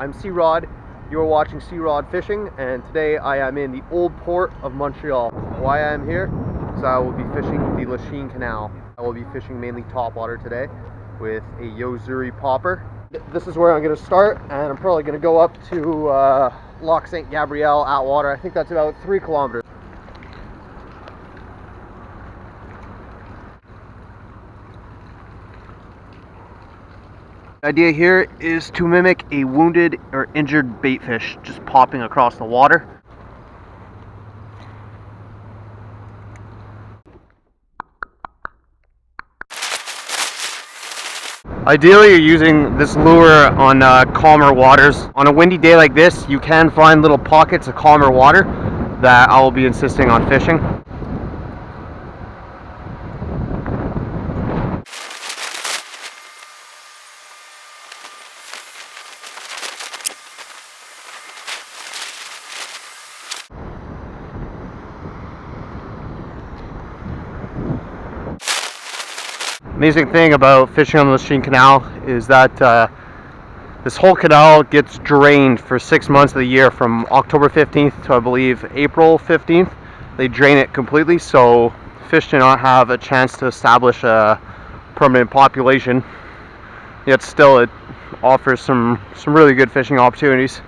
I'm C-Rod. You're watching C-Rod Fishing, and today I am in the old port of Montreal. Why I am here is I will be fishing the Lachine Canal. I will be fishing mainly topwater today with a Yozuri popper. This is where I'm going to start, and I'm probably going to go up to Lac St. Gabriel at water. I think that's about 3 kilometers. The idea here is to mimic a wounded or injured baitfish just popping across the water. Ideally, you're using this lure on calmer waters. On a windy day like this, you can find little pockets of calmer water that I will be insisting on fishing. Amazing thing about fishing on the Lachine Canal is that this whole canal gets drained for 6 months of the year, from October 15th to I believe April 15th. They drain it completely, so fish do not have a chance to establish a permanent population. Yet still, it offers some really good fishing opportunities.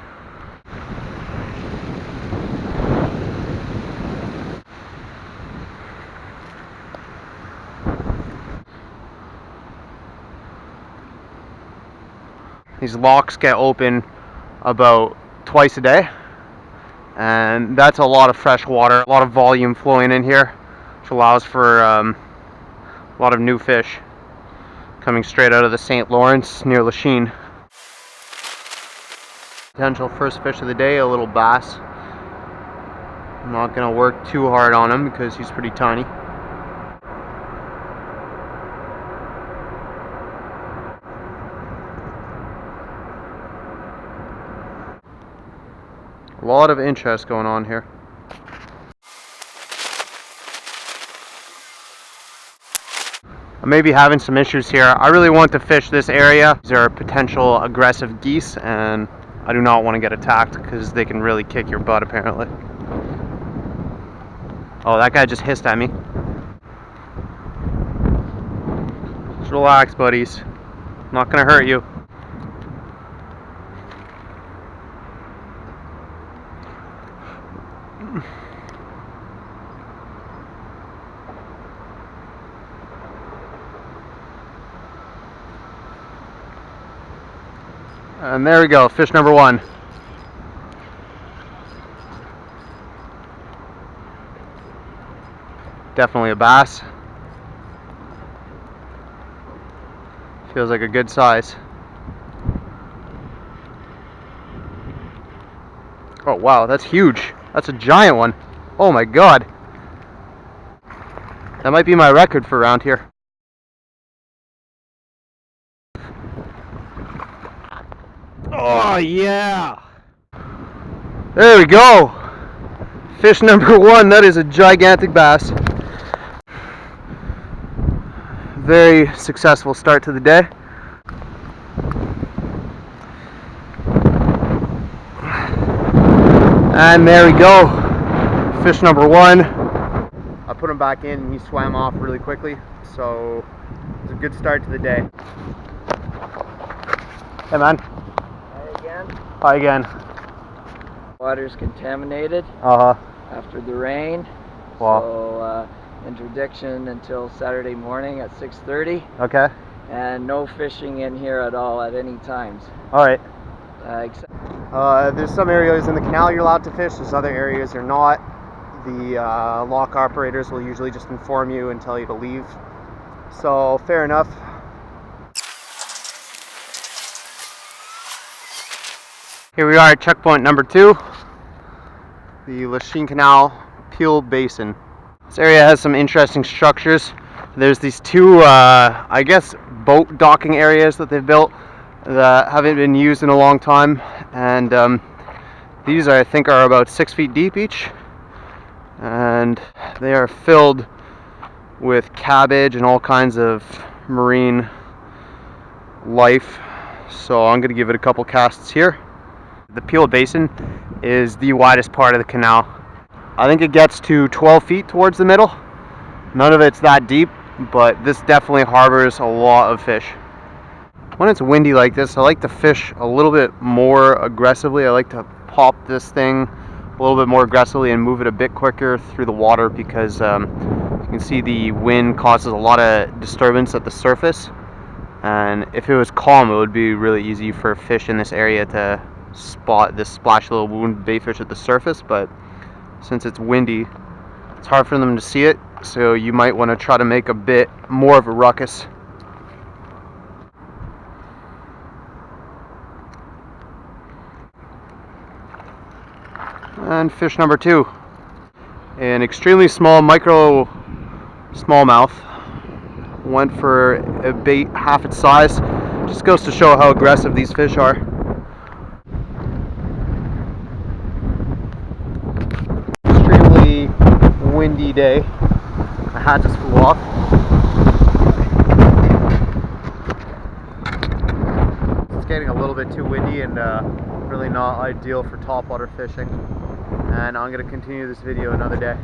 These locks get open about twice a day, and that's a lot of fresh water, a lot of volume flowing in here, which allows for a lot of new fish coming straight out of the St. Lawrence near Lachine. Potential first fish of the day, a little bass. I'm not going to work too hard on him because he's pretty tiny. A lot of interest going on here. I may be having some issues here. I really want to fish this area. These are potential aggressive geese, and I do not want to get attacked because they can really kick your butt apparently. Oh, that guy just hissed at me. Just relax, buddies. I'm not gonna hurt you. And there we go, fish number one. Definitely a bass. Feels like a good size. Oh wow, that's huge. That's a giant one. Oh my god. That might be my record for around here. Oh yeah! There we go! Fish number one, that is a gigantic bass. Very successful start to the day. And there we go. Fish number one. I put him back in and he swam off really quickly, so it's a good start to the day. Hey man. Hi again. Hi again. Water's contaminated after the rain. Wow. So interdiction until Saturday morning at 6:30. Okay. And no fishing in here at all at any times. Alright. Except there's some areas in the canal you're allowed to fish, there's other areas you're not. The lock operators will usually just inform you and tell you to leave. So fair enough. Here we are at checkpoint number 2, the Lachine Canal Peel Basin. This area has some interesting structures. There's these two, I guess, boat docking areas that they've built that haven't been used in a long time, and these I think are about 6 feet deep each, and they are filled with cabbage and all kinds of marine life. So I'm going to give it a couple casts here The Peel Basin is the widest part of the canal. I think it gets to 12 feet towards the middle. None of it's that deep, but this definitely harbors a lot of fish. When it's windy like this, I like to fish a little bit more aggressively. I like to pop this thing a little bit more aggressively and move it a bit quicker through the water because you can see the wind causes a lot of disturbance at the surface. And if it was calm, it would be really easy for fish in this area to spot this splash little wounded bayfish at the surface, but since it's windy, it's hard for them to see it, so you might want to try to make a bit more of a ruckus. And fish number 2, an extremely small micro smallmouth. Went for a bait half its size. Just goes to show how aggressive these fish are. Extremely windy day. My hat just flew off. It's getting a little bit too windy and really not ideal for topwater fishing. And I'm going to continue this video another day.